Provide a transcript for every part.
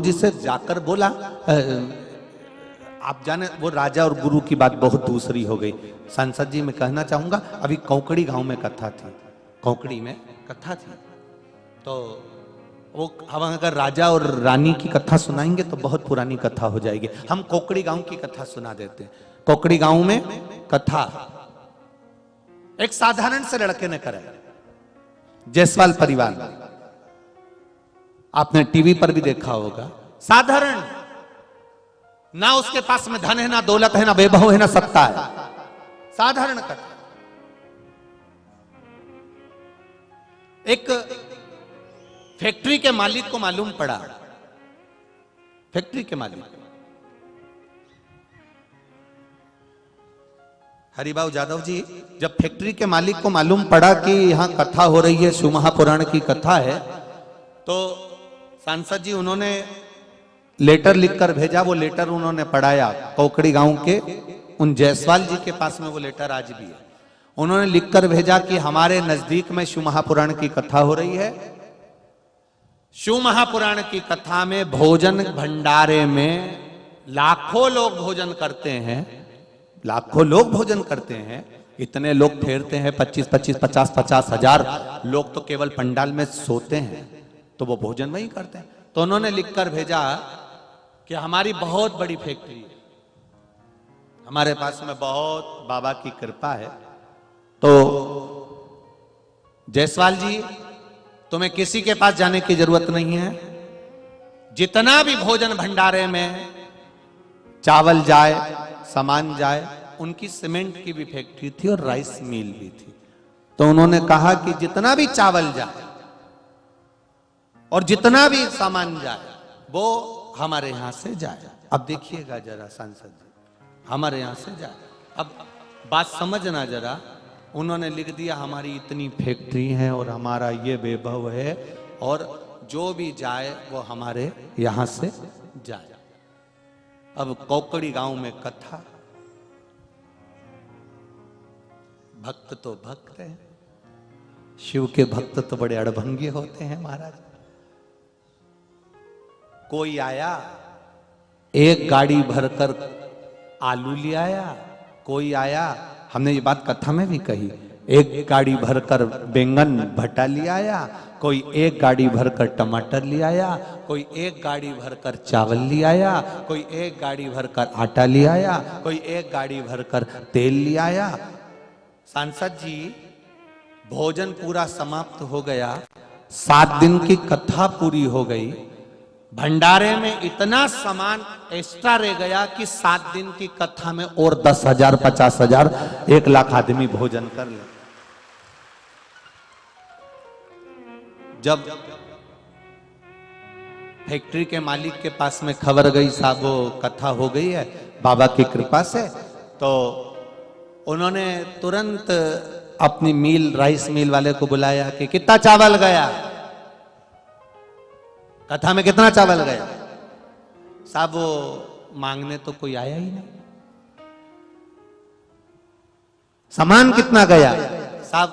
गुरुजी से जाकर बोला, आप जाने वो राजा और गुरु की बात बहुत दूसरी हो गई। सांसद जी मैं कहना चाहूंगा, अभी कौकड़ी गांव में कथा थी, कौकड़ी में कथा थी, तो वो हम अगर राजा और रानी की कथा सुनाएंगे तो बहुत पुरानी कथा हो जाएगी। हम कौकड़ी गांव की कथा सुना देते हैं। कौकड़ी गांव में कथा एक साधारण से लड़के ने करा, जायसवाल परिवार, आपने टीवी पर भी देखा होगा। साधारण, ना उसके पास में धन है, ना दौलत है, ना वैभव है, ना सत्ता है, साधारण कथा। एक फैक्ट्री के मालिक को मालूम पड़ा, फैक्ट्री के मालिक हरिभाऊ जादव जी, जब फैक्ट्री के मालिक को मालूम पड़ा कि यहां कथा हो रही है, शिव महापुराण की कथा है, तो सांसद जी उन्होंने लेटर लिखकर भेजा। वो लेटर उन्होंने पढ़ाया कौकड़ी गांव के उन जायसवाल जी के पास में, वो लेटर आज भी है। उन्होंने लिखकर भेजा कि हमारे नजदीक में शिव महापुराण की कथा हो रही है। शिव महापुराण की कथा में भोजन भंडारे में लाखों लोग भोजन करते हैं, लाखों लोग भोजन करते हैं। इतने लोग ठहरते हैं, 25-25, 50-50 हजार लोग तो केवल पंडाल में सोते हैं, तो वो भोजन वही करते हैं। तो उन्होंने लिखकर भेजा कि हमारी बहुत बड़ी फैक्ट्री है, हमारे पास में बहुत बाबा की कृपा है, तो जायसवाल जी तुम्हें किसी के पास जाने की जरूरत नहीं है। जितना भी भोजन भंडारे में चावल जाए, सामान जाए, उनकी सीमेंट की भी फैक्ट्री थी और राइस मिल भी थी। तो उन्होंने कहा कि जितना भी चावल जाए और जितना भी सामान जाए वो हमारे यहां से जाए। अब देखिएगा जरा सांसद जी, हमारे यहां से जाए। अब बात समझना जरा, उन्होंने लिख दिया हमारी इतनी फैक्ट्री है और हमारा ये वैभव है और जो भी जाए वो हमारे यहां से जाए। अब कौकड़ी गांव में कथा, भक्त तो भक्त हैं, शिव के भक्त तो बड़े अड़भंगी होते हैं महाराज। कोई आया एक गाड़ी भरकर आलू ले आया, कोई आया, हमने ये बात कथा में भी कही, एक गाड़ी भरकर बैंगन भट्टा ले आया, कोई एक गाड़ी भरकर टमाटर ले आया, कोई एक गाड़ी भरकर चावल ले आया, कोई एक गाड़ी भरकर आटा ले आया, कोई एक गाड़ी भरकर तेल ले आया। सांसद जी भोजन पूरा समाप्त हो गया, 7 दिन की कथा पूरी हो गई, भंडारे में इतना सामान एक्स्ट्रा रह गया कि 7 दिन की कथा में और 10,000, 50,000, 1 लाख आदमी भोजन कर ले। जब फैक्ट्री के मालिक के पास में खबर गई, साहब वो कथा हो गई है बाबा की कृपा से, तो उन्होंने तुरंत अपनी मिल, राइस मिल वाले को बुलाया कि कितना चावल गया, कथा में कितना चावल गया। साहब वो मांगने तो कोई आया ही नहीं। सामान कितना गया, साहब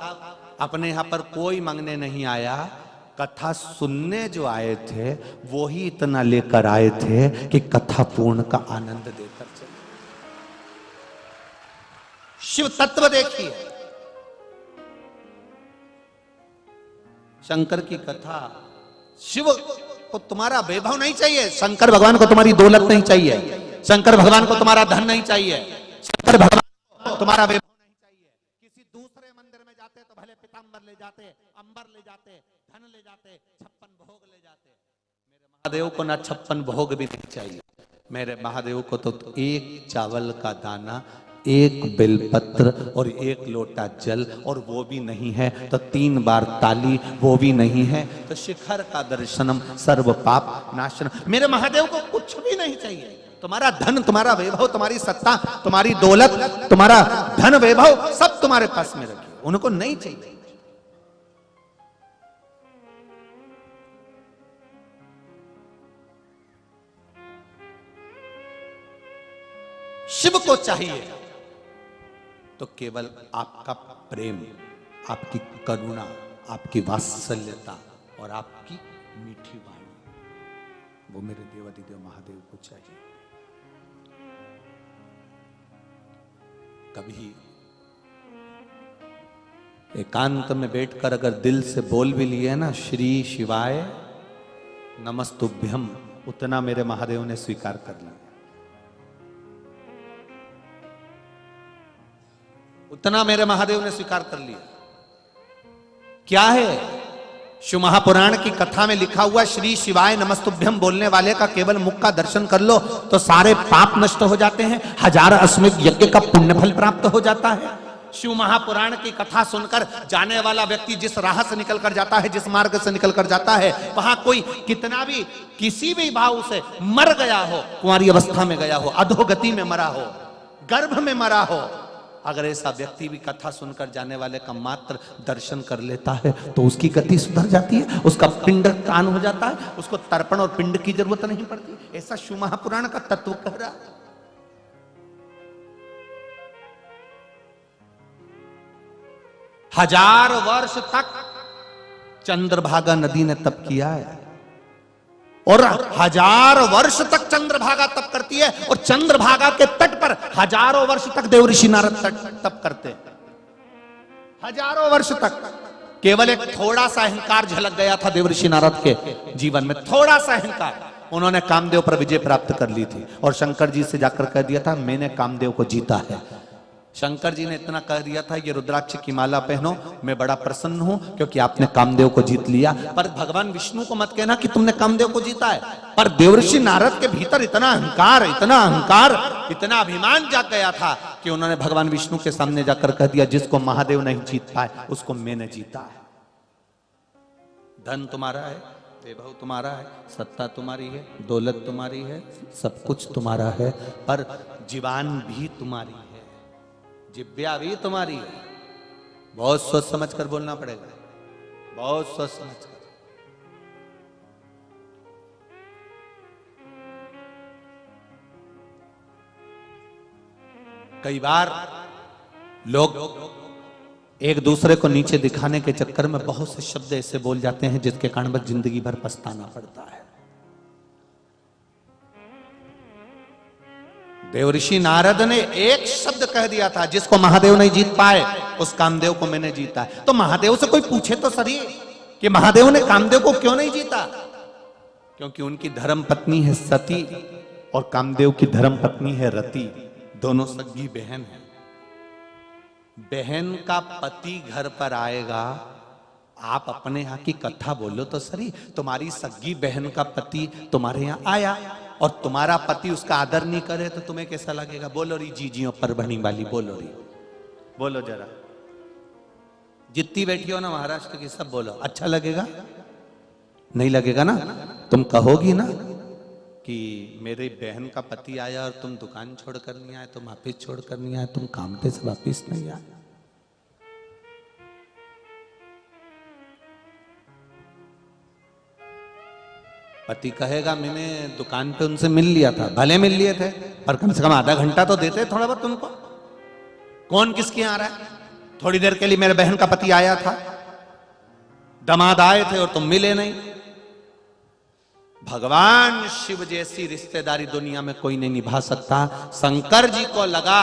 अपने यहां पर कोई मांगने नहीं आया, कथा सुनने जो आए थे वो ही इतना लेकर आए थे कि कथा पूर्ण का आनंद देकर चले। शिव तत्व देखिए, शंकर की कथा, शिव को तुम्हारा वैभव नहीं चाहिए, शंकर भगवान को तुम्हारी दौलत नहीं चाहिए, शंकर भगवान को तुम्हारा धन नहीं चाहिए, शंकर भगवान को तुम्हारा वैभव नहीं चाहिए। किसी दूसरे मंदिर में जाते तो भले पीतांबर ले जाते, अंबर ले जाते, धन ले जाते, 56 भोग ले जाते, मेरे महादेव को ना 56 भोग भी नहीं चाहिए। मेरे महादेव को तो एक चावल का दाना, एक बेलपत्र और एक लोटा जल, और वो भी नहीं है तो 3 बार ताली, वो भी नहीं है तो शिखर का दर्शनम सर्व पाप नाशनम। मेरे महादेव को कुछ भी नहीं चाहिए, तुम्हारा धन, तुम्हारा वैभव, तुम्हारी सत्ता, तुम्हारी दौलत, तुम्हारा धन वैभव सब तुम्हारे पास में रखिए, उनको नहीं चाहिए। शिव को चाहिए तो केवल आपका प्रेम, आपकी करुणा, आपकी वात्सल्यता और आपकी मीठी वाणी। वो मेरे देवाधिदेव महादेव को चाहिए। कभी एकांत में बैठकर अगर दिल से बोल भी लिए ना, श्री शिवाय नमस्तुभ्यम, उतना मेरे महादेव ने स्वीकार कर लिया, उतना मेरे महादेव ने स्वीकार कर लिया। क्या है? शिव महापुराण की कथा में लिखा हुआ, श्री शिवाय नमस्तुभ्यम बोलने वाले का केवल मुख का दर्शन कर लो तो सारे पाप नष्ट हो जाते हैं, 1000 अश्वमेध यज्ञ का पुण्य फल प्राप्त हो जाता है। शिव महापुराण की कथा सुनकर जाने वाला व्यक्ति जिस राह से निकल कर जाता है, जिस मार्ग से निकल कर जाता है, वहां कोई कितना भी किसी भी भाव से मर गया हो, कुंवारी अवस्था में गया हो, अधोगति में मरा हो, गर्भ में मरा हो, अगर ऐसा व्यक्ति भी कथा सुनकर जाने वाले का मात्र दर्शन कर लेता है तो उसकी गति सुधर जाती है, उसका पिंड दान हो जाता है, उसको तर्पण और पिंड की जरूरत नहीं पड़ती। ऐसा शिव महापुराण का तत्व कह रहा। 1000 वर्ष तक चंद्रभागा नदी ने तप किया है, और 1000 वर्ष तक चंद्रभागा तप करती है, और चंद्रभागा के तट पर हजारों वर्ष तक देवऋषि नारद तप करते हैं। 1000 वर्ष तक। केवल एक थोड़ा सा अहंकार झलक गया था देवऋषि नारद के जीवन में, थोड़ा सा अहंकार। उन्होंने कामदेव पर विजय प्राप्त कर ली थी और शंकर जी से जाकर कह दिया था, मैंने कामदेव को जीता है। शंकर जी ने इतना कह दिया था, ये रुद्राक्ष की माला पहनो, मैं बड़ा प्रसन्न हूं क्योंकि आपने कामदेव को जीत लिया। पर भगवान विष्णु को मत कहना कि तुमने कामदेव को जीता है। पर देवऋषि नारद के भीतर इतना अहंकार, इतना अभिमान जाग गया था कि उन्होंने भगवान विष्णु के सामने जाकर कह दिया, जिसको महादेव नहीं जीत पाए उसको मैंने जीता है। धन तुम्हारा है, वैभव तुम्हारा है, सत्ता तुम्हारी है, दौलत तुम्हारी है, सब कुछ तुम्हारा है, पर जीवान भी तुम्हारी है, जिब्या भी तुम्हारी है। बहुत सोच समझ कर बोलना पड़ेगा, बहुत सोच समझ कर। कई बार लोग एक दूसरे को नीचे दिखाने के चक्कर में बहुत से शब्द ऐसे बोल जाते हैं जिसके कारण बस जिंदगी भर पछताना पड़ता है। देवऋषि नारद ने एक शब्द कह दिया था, जिसको महादेव नहीं जीत पाए उस कामदेव को मैंने जीता है। तो महादेव से कोई पूछे तो सही कि महादेव ने कामदेव को क्यों नहीं जीता? क्योंकि उनकी धर्म पत्नी है सती और कामदेव की धर्म पत्नी है रति, दोनों सगी बहन है। बहन का पति घर पर आएगा, आप अपने यहाँ की कथा बोलो तो सही। तुम्हारी सगी बहन का पति तुम्हारे यहाँ आया और तुम्हारा पति उसका आदर नहीं करे तो तुम्हें कैसा लगेगा? बोलो री जीजियों परभणी वाली, बोलो री, बोलो जरा। जितनी बैठी हो ना महाराष्ट्र की, सब बोलो। अच्छा लगेगा? नहीं लगेगा ना? तुम कहोगी ना कि मेरी बहन का पति आया और तुम दुकान छोड़कर नहीं आए, तुम ऑफिस छोड़कर नहीं आए, तुम काम पे से वापिस नहीं आए। पति कहेगा मैंने दुकान पे उनसे मिल लिया था, भले मिल लिए थे पर कम से कम आधा घंटा तो देते थोड़ा बहुत तुमको। कौन किसके यहाँ आ रहा है? थोड़ी देर के लिए मेरे बहन का पति आया था, दामाद आए थे और तुम मिले नहीं। भगवान शिव जैसी रिश्तेदारी दुनिया में कोई नहीं निभा सकता। शंकर जी को लगा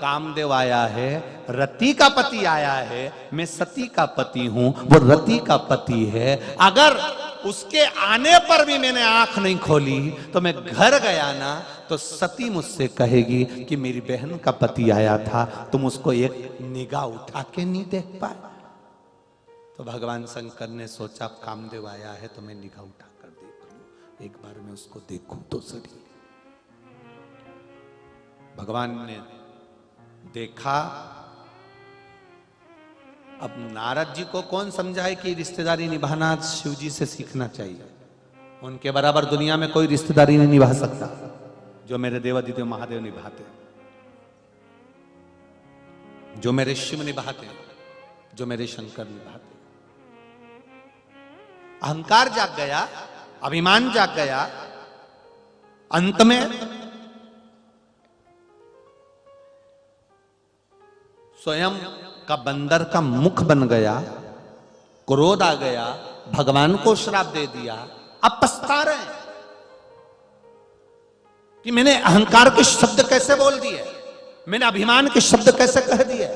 कामदेव आया है, रति का पति आया है, मैं सती का पति हूं, वो रति का पति है। अगर उसके आने पर भी मैंने आंख नहीं खोली तो मैं घर गया ना तो सती मुझसे कहेगी कि मेरी बहन का पति आया था, तुम उसको एक निगाह उठा के नहीं देख पाए। तो भगवान शंकर ने सोचा कामदेव आया है तो मैं निगाह उठा कर देख लूं, एक बार मैं उसको देखूं तो सही। भगवान ने देखा। अब नारद जी को कौन समझाए कि रिश्तेदारी निभाना शिव जी से सीखना चाहिए। उनके बराबर दुनिया में कोई रिश्तेदारी नहीं निभा सकता जो मेरे देवादिदेव महादेव निभाते, जो मेरे शिव निभाते, जो मेरे शंकर निभाते। अहंकार जाग गया, अभिमान जाग गया। अंत में स्वयं का बंदर का मुख बन गया, क्रोध आ गया, भगवान को श्राप दे दिया। अब पछता रहे। कि मैंने अहंकार के शब्द कैसे बोल दिए, मैंने अभिमान के शब्द कैसे कह दिए,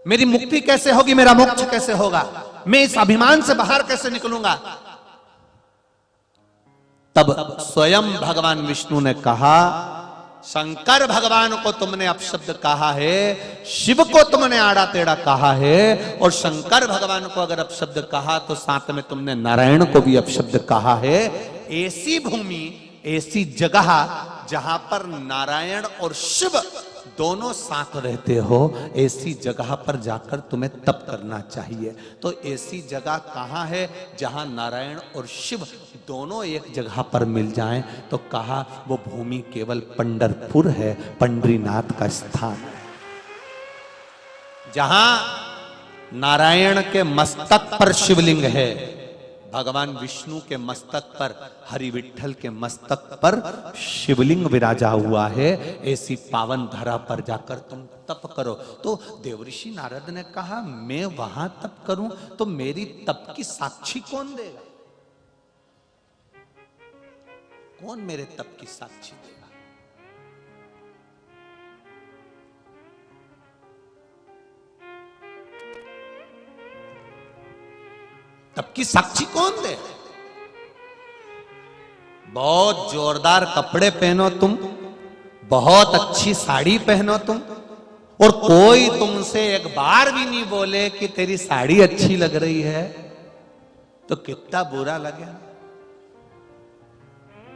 मेरी मुक्ति कैसे होगी, मेरा मोक्ष कैसे होगा, मैं इस अभिमान से बाहर कैसे निकलूंगा। तब स्वयं भगवान विष्णु ने कहा, शंकर भगवान को तुमने अपशब्द कहा है, शिव को तुमने आड़ा टेढ़ा कहा है, और शंकर भगवान को अगर अपशब्द कहा तो साथ में तुमने नारायण को भी अपशब्द कहा है। ऐसी भूमि, ऐसी जगह जहां पर नारायण और शिव दोनों साथ रहते हो, ऐसी जगह पर जाकर तुम्हें तप करना चाहिए। तो ऐसी जगह कहां है जहां नारायण और शिव दोनों एक जगह पर मिल जाएं? तो कहा वो भूमि केवल पंढरपुर है, पंढरीनाथ का स्थान है, जहां नारायण के मस्तक पर शिवलिंग है, भगवान विष्णु के मस्तक पर, हरि विठ्ठल के मस्तक पर शिवलिंग विराजा हुआ है। ऐसी पावन धरा पर जाकर तुम तप करो। तो देवऋषि नारद ने कहा, मैं वहां तप करूं तो मेरी तप की साक्षी कौन देगा? कौन मेरे तप की साक्षी देगा? तब की साक्षी कौन दे? बहुत जोरदार कपड़े पहनो तुम, बहुत अच्छी साड़ी पहनो तुम, और कोई तुमसे एक बार भी नहीं बोले कि तेरी साड़ी अच्छी लग रही है, तो कितना बुरा लगे।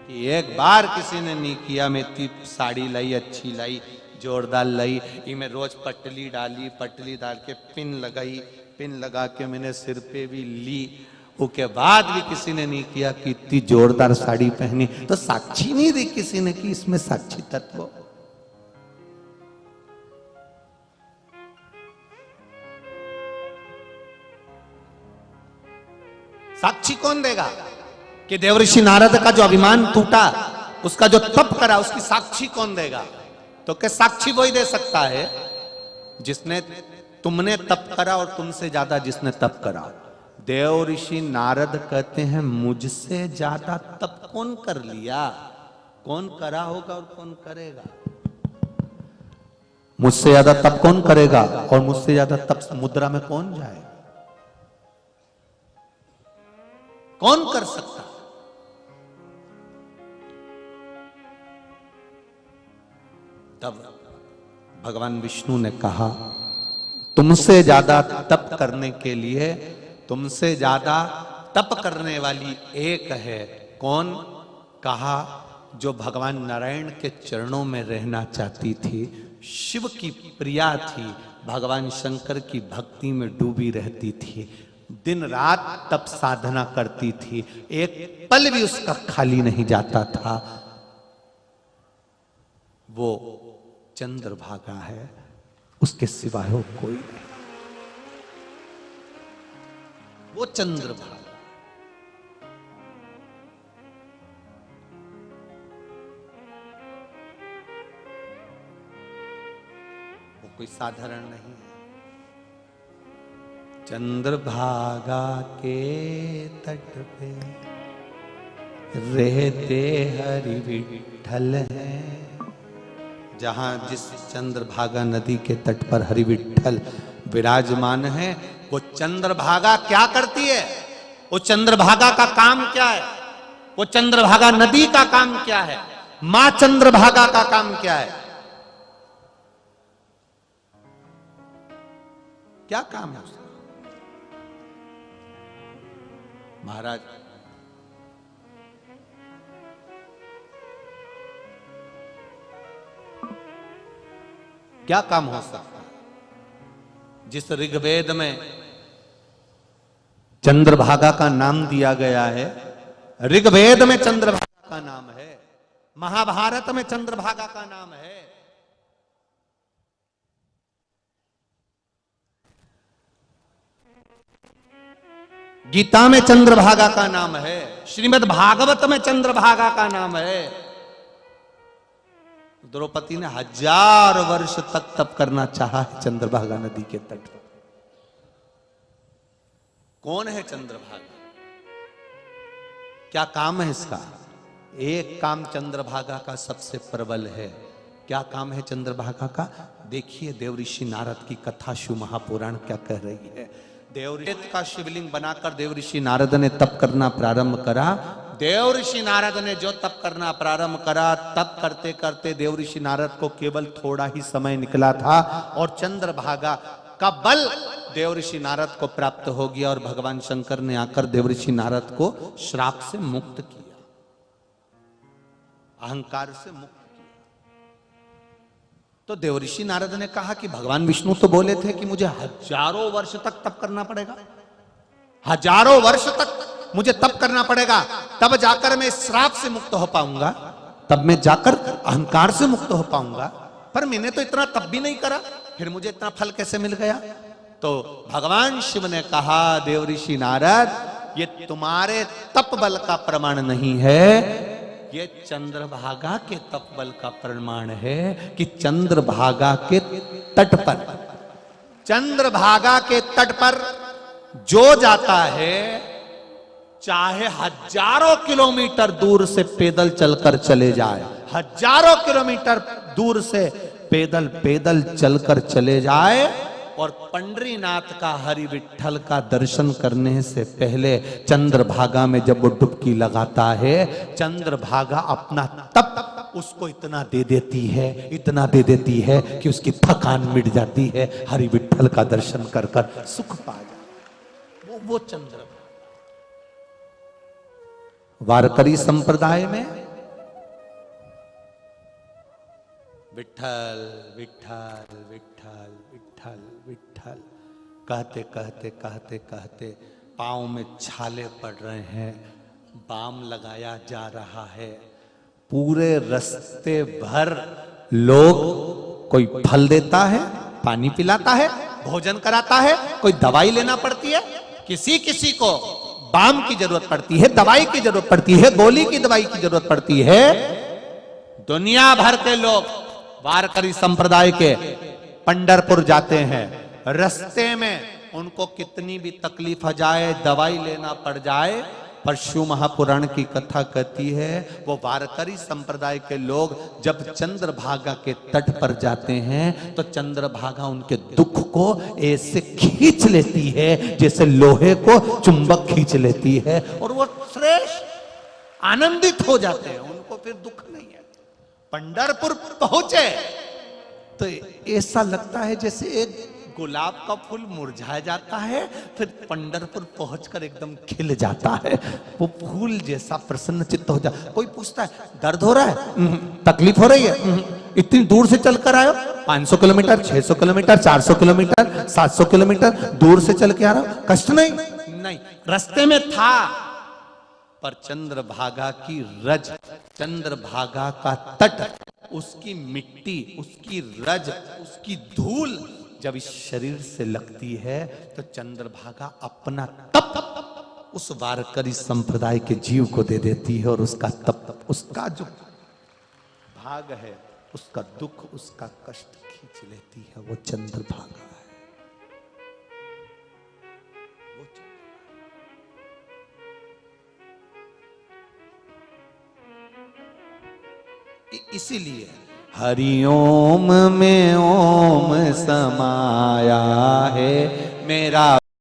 कि एक बार किसी ने नहीं किया, मैं इतनी साड़ी लाई, अच्छी लाई, जोरदार लाई, मैं रोज पटली डाली, पटली डाल के पिन लगाई, पिन लगा के मैंने सिर पे भी ली, उसके बाद भी किसी ने नहीं किया कि इतनी जोरदार साड़ी पहनी। तो साक्षी नहीं दी किसी ने कि इसमें साक्षी तत्व। साक्षी कौन देगा? कि देवऋषि नारद का जो अभिमान टूटा, उसका जो तप करा, उसकी साक्षी कौन देगा? तो क्या साक्षी वही दे सकता है जिसने, तुमने तप करा और तुमसे ज्यादा जिसने तप करा। देव ऋषि नारद कहते हैं, मुझसे ज्यादा तप कौन कर लिया? कौन करा होगा और कौन करेगा? मुझसे ज्यादा तप कौन करेगा और मुझसे ज्यादा तप समुद्र में कौन जाए? कौन कर सकता? तब भगवान विष्णु ने कहा, तुमसे ज्यादा तप करने के लिए, तुमसे ज्यादा तप करने वाली एक है। कौन? कहा जो भगवान नारायण के चरणों में रहना चाहती थी, शिव की प्रिया थी, भगवान शंकर की भक्ति में डूबी रहती थी, दिन रात तप साधना करती थी, एक पल भी उसका खाली नहीं जाता था। वो चंद्रभागा है, उसके सिवाय हो कोई नहीं। वो चंद्रभागा, वो कोई साधारण नहीं है। चंद्रभागा के तट पे रहते हरि विठ्ठल हैं। जहां जिस चंद्रभागा नदी के तट पर हरि विठ्ठल विराजमान है, वो चंद्रभागा क्या करती है? वो चंद्रभागा का काम क्या है? वो चंद्रभागा नदी का काम क्या है? मां चंद्रभागा का काम क्या है? क्या काम है उसका? महाराज, क्या काम हो सकता है? जिस ऋग्वेद में चंद्रभागा का नाम दिया गया है, ऋग्वेद में चंद्रभागा का नाम है, महाभारत में चंद्रभागा का नाम है, गीता में चंद्रभागा का नाम है, श्रीमद् भागवत में चंद्रभागा का नाम है। द्रौपदी ने 1000 वर्ष तक तप करना चाहा है चंद्रभागा नदी के तट पर। कौन है चंद्रभागा? क्या काम है इसका? एक काम चंद्रभागा का सबसे प्रबल है। क्या काम है चंद्रभागा का? देखिए देव ऋषि नारद की कथा शिव महापुराण क्या कह रही है। देव का शिवलिंग बनाकर देव ऋषि नारद ने तप करना प्रारंभ करा। देव ऋषि नारद ने जो तप करना प्रारंभ करा, तप करते करते देव ऋषि नारद को केवल थोड़ा ही समय निकला था और चंद्रभागा का बल देव ऋषि नारद को प्राप्त हो गया और भगवान शंकर ने आकर देव ऋषि नारद को श्राप से मुक्त किया, अहंकार से मुक्त किया। तो देव ऋषि नारद ने कहा कि भगवान विष्णु तो बोले थे कि मुझे हजारों वर्ष तक तप करना पड़ेगा, हजारों वर्ष तक मुझे तप करना पड़ेगा, तब जाकर मैं श्राप से मुक्त हो पाऊंगा, तब मैं जाकर अहंकार से मुक्त हो पाऊंगा। पर मैंने तो इतना तप भी नहीं करा, फिर मुझे इतना फल कैसे मिल गया? तो भगवान शिव ने कहा, देव ऋषि नारद, ये तुम्हारे तप बल का प्रमाण नहीं है, ये चंद्रभागा के तप बल का प्रमाण है कि चंद्रभागा के तट पर, चंद्रभागा के तट पर जो जाता है, चाहे हजारों किलोमीटर दूर से पैदल चलकर चले जाए, हजारों किलोमीटर दूर से पैदल पैदल चलकर चले जाए और पंडरीनाथ का, हरि विठल का दर्शन करने से पहले चंद्रभागा में जब वो डुबकी लगाता है, चंद्रभागा अपना तप उसको इतना दे देती है, इतना दे देती है कि उसकी थकान मिट जाती है, हरि विठल का दर्शन कर कर सुख पा जाए। वो चंद्रभागा वारकरी संप्रदाय में विठल विठल विठल विठल विठल कहते कहते कहते कहते पांव में छाले पड़ रहे हैं, बाम लगाया जा रहा है। पूरे रास्ते भर लोग, कोई फल देता है, पानी पिलाता है, भोजन कराता है, कोई दवाई लेना पड़ती है, किसी किसी को बाम की जरूरत पड़ती है, दवाई की जरूरत पड़ती है, गोली की दवाई की जरूरत पड़ती है। दुनिया भर के लोग वारकरी संप्रदाय के पंढरपुर जाते हैं, रास्ते में उनको कितनी भी तकलीफ आ जाए, दवाई लेना पड़ जाए, पर शिव महापुराण की कथा कहती है वो वारकरी संप्रदाय के लोग जब चंद्रभागा के तट पर जाते हैं तो चंद्रभागा उनके दुख को ऐसे खींच लेती है जैसे लोहे को चुंबक खींच लेती है, और वो श्रेष्ठ आनंदित हो जाते हैं, उनको फिर दुख नहीं है। पंढरपुर पहुंचे तो ऐसा लगता है जैसे एक गुलाब का फूल मुरझा जाता है, फिर पंढरपुर पहुंचकर एकदम खिल जाता है, वो फूल जैसा प्रसन्न चित्त हो जाता। कोई पूछता है दर्द हो रहा है, तकलीफ हो रही है, इतनी दूर से चलकर आयो, 500 किलोमीटर, 600 किलोमीटर, 400 किलोमीटर, 700 किलोमीटर दूर से चल के आ रहा हो, कष्ट नहीं? नहीं, रास्ते में था, पर चंद्रभागा की रज, चंद्रभागा का तट, उसकी मिट्टी, उसकी रज, उसकी धूल जब इस शरीर से लगती है तो चंद्रभागा अपना तप उस वारकरी संप्रदाय के जीव को दे देती है, और उसका तप, उसका जो भाग है, उसका दुख, उसका कष्ट खींच लेती है। वो चंद्रभागा है। इसीलिए हरिओम में ओम समाया है, मेरा